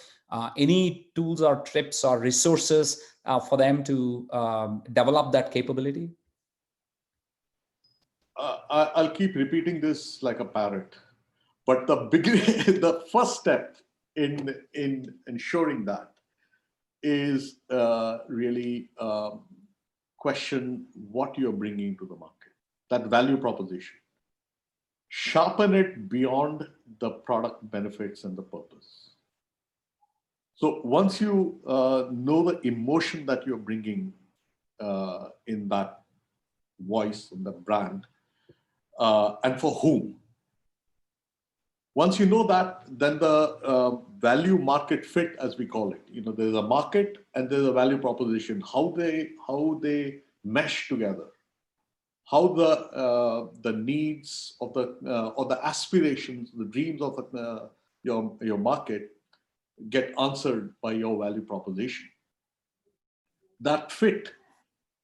any tools or tips or resources for them to develop that capability? I'll keep repeating this like a parrot, but the first step in ensuring that is really question what you're bringing to the market, that value proposition. Sharpen it beyond the product benefits and the purpose. So once you know the emotion that you're bringing in that voice, in the brand, and for whom, once you know that, then the value market fit, as we call it, there's a market and there's a value proposition, how they mesh together, how the needs of or the aspirations, the dreams of your market get answered by your value proposition. That fit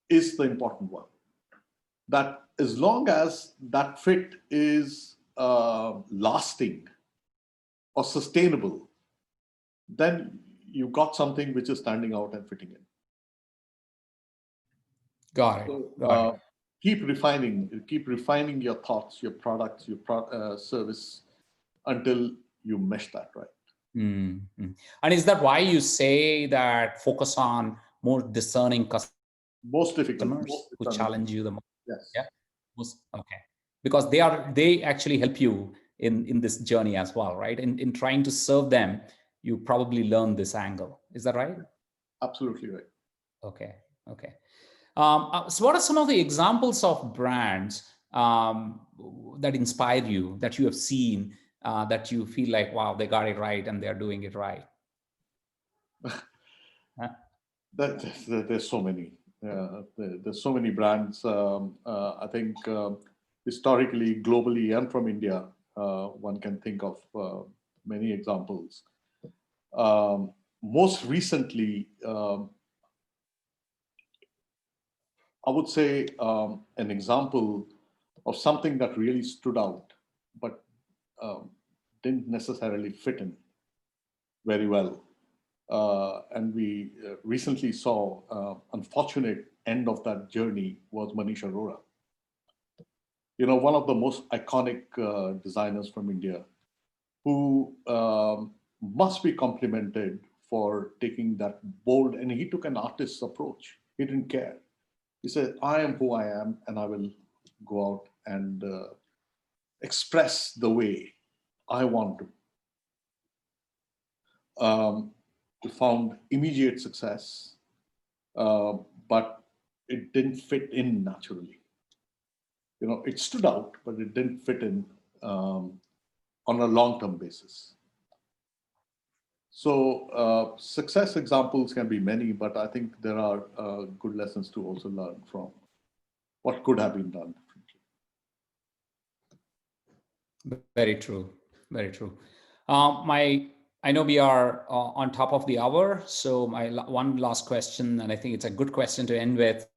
is the important one. That as long as that fit is lasting or sustainable, then you got something which is standing out and fitting in. Got it. So, keep refining your thoughts, your products, your service until you mesh that right. Mm-hmm. And is that why you say that focus on more discerning customers Most difficult, who challenge you the most? Yes. Yeah. Okay. Because they actually help you in this journey as well, right? In trying to serve them, you probably learn this angle. Is that right? Absolutely right. Okay. Okay. So what are some of the examples of brands that inspire you, that you have seen, that you feel like, wow, they got it right and they're doing it right? There's so many. There's so many brands. I think historically, globally, and from India, one can think of many examples. Most recently, I would say an example of something that really stood out, but didn't necessarily fit in very well. And we recently saw unfortunate end of that journey was Manish Arora. One of the most iconic designers from India, who must be complimented for taking that bold, and he took an artist's approach. He didn't care. He said, I am who I am, and I will go out and express the way I want to. It found immediate success, but it didn't fit in naturally. It stood out, but it didn't fit in on a long-term basis. So success examples can be many, but I think there are good lessons to also learn from what could have been done differently. Very true. Very true. I know we are on top of the hour, so my one last question, and I think it's a good question to end with.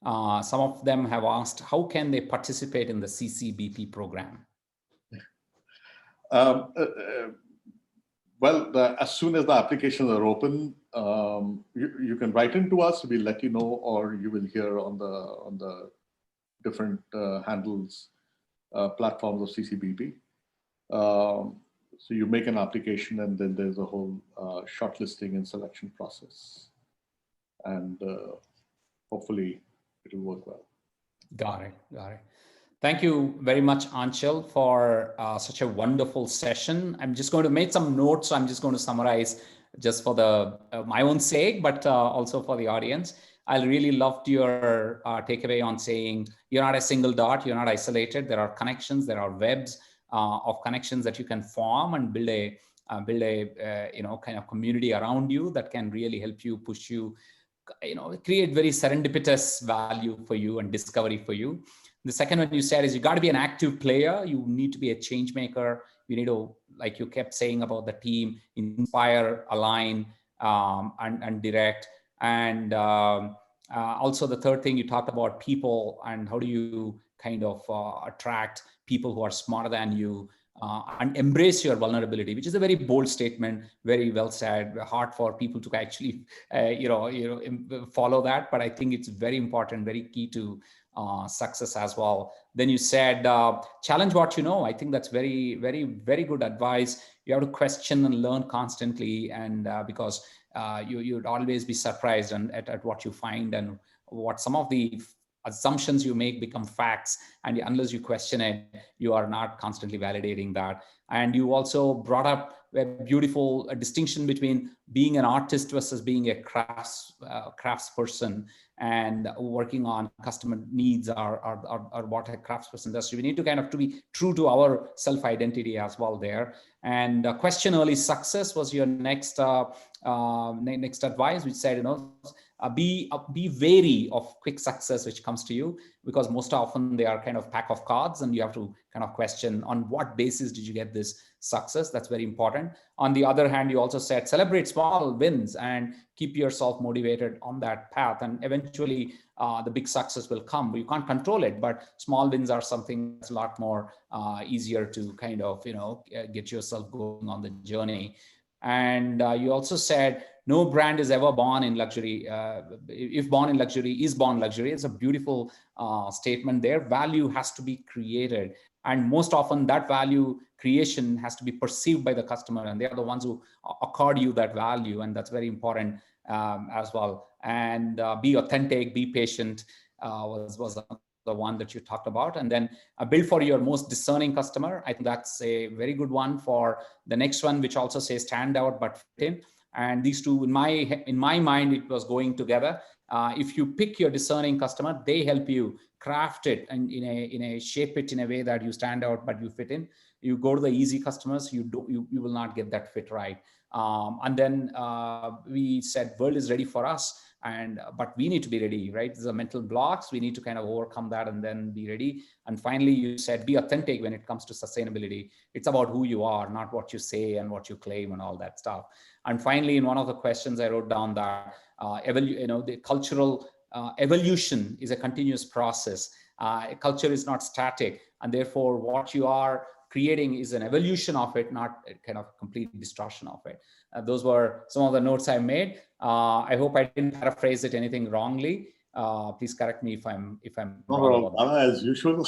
Some of them have asked, how can they participate in the CCBP program? Well, as soon as the applications are open, you can write into us. We'll let you know, or you will hear on the different handles, platforms of CCBP. So you make an application, and then there's a whole shortlisting and selection process, and hopefully it will work well. Got it. Got it. Thank you very much, Anchal, for such a wonderful session. I'm just going to make some notes. So I'm just going to summarize just for the my own sake, but also for the audience. I really loved your takeaway on saying you're not a single dot, you're not isolated. There are connections, there are webs of connections that you can form and build a kind of community around you that can really help you, push you, create very serendipitous value for you and discovery for you. The second one you said is you got to be an active player. You need to be a change maker. You need to, like you kept saying about the team, inspire, align, and direct. And also the third thing you talked about people and how do you kind of attract people who are smarter than you, and embrace your vulnerability, which is a very bold statement, very well said, hard for people to actually, follow that. But I think it's very important, very key to success as well. Then you said, challenge what you know. I think that's very, very, very good advice. You have to question and learn constantly, and because you'd always be surprised at what you find and what some of the assumptions you make become facts, and unless you question it, you are not constantly validating that. And you also brought up a beautiful distinction between being an artist versus being a craftsperson, and working on customer needs are what a craftsperson does. So we need to kind of to be true to our self-identity as well there. And question early success was your next next advice, which said, be wary of quick success which comes to you, because most often they are kind of pack of cards, and you have to kind of question on what basis did you get this success. That's very important. On the other hand, you also said celebrate small wins and keep yourself motivated on that path, and eventually the big success will come. You can't control it, but small wins are something that's a lot more easier to kind of get yourself going on the journey. And you also said no brand is ever born in luxury. If born in luxury, is born luxury. It's a beautiful statement there. Value has to be created, and most often that value creation has to be perceived by the customer, and they are the ones who accord you that value, and that's very important as well. And be authentic, be patient was the one that you talked about. And then build for your most discerning customer. I think that's a very good one. For the next one, which also says stand out but fit in. And these two, in my mind, it was going together. If you pick your discerning customer, they help you craft it and in a shape it in a way that you stand out but you fit in. You go to the easy customers, you will not get that fit right. And then we said world is ready for us, and but we need to be ready, right? These are mental blocks. We need to kind of overcome that and then be ready. And finally, you said be authentic when it comes to sustainability. It's about who you are, not what you say and what you claim and all that stuff. And finally, in one of the questions I wrote down that the cultural evolution is a continuous process. Culture is not static, and therefore what you are creating is an evolution of it, not a kind of complete distortion of it. Those were some of the notes I made. I hope I didn't paraphrase it anything wrongly. Please correct me if I'm wrong about that. As usual.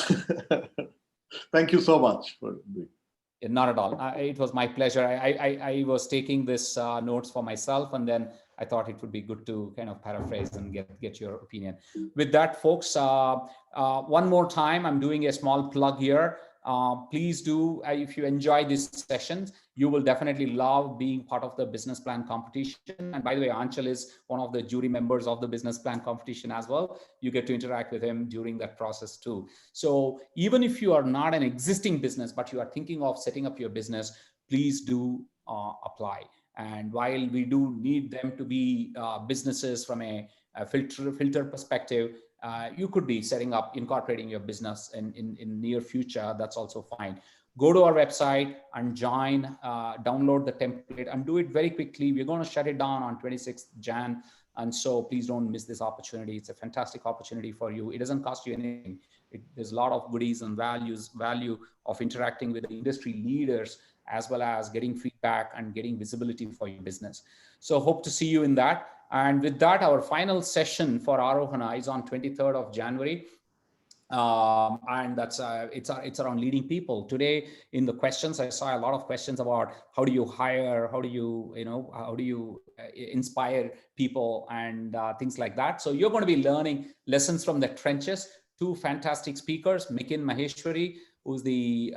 Thank you so much for doing. Not at all. It was my pleasure. I was taking this notes for myself, and then I thought it would be good to kind of paraphrase and get your opinion. With that, folks, one more time, I'm doing a small plug here. Please do, if you enjoy these sessions, you will definitely love being part of the business plan competition. And by the way, Anchal is one of the jury members of the business plan competition as well. You get to interact with him during that process too. So even if you are not an existing business, but you are thinking of setting up your business, please do apply. And while we do need them to be businesses from a filter perspective, you could be setting up, incorporating your business in near future. That's also fine. Go to our website and join, download the template and do it very quickly. We're going to shut it down on 26th Jan. And so please don't miss this opportunity. It's a fantastic opportunity for you. It doesn't cost you anything. There's a lot of goodies and value of interacting with the industry leaders, as well as getting feedback and getting visibility for your business. So hope to see you in that. And with that, our final session for Aarohana is on 23rd of January. And that's it's around leading people. Today in the questions, I saw a lot of questions about how do you hire, how do you inspire people and things like that. So you're going to be learning lessons from the trenches two fantastic speakers, Mikin Maheshwari, who's the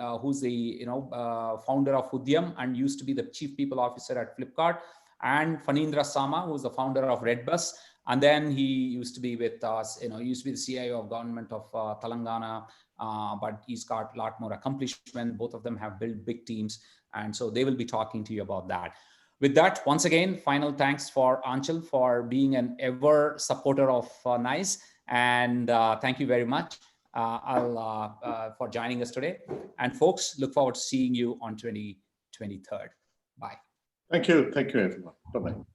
founder of Udyam and used to be the chief people officer at Flipkart, and Fanindra Sama, who's the founder of Redbus. And then he used to be with us, he used to be the CIO of government of Telangana, but he's got a lot more accomplishment. Both of them have built big teams. And so they will be talking to you about that. With that, once again, final thanks for Anchal for being an ever supporter of NICE. And thank you very much for joining us today. And folks, look forward to seeing you on 23rd. Bye. Thank you. Thank you, everyone. Bye-bye.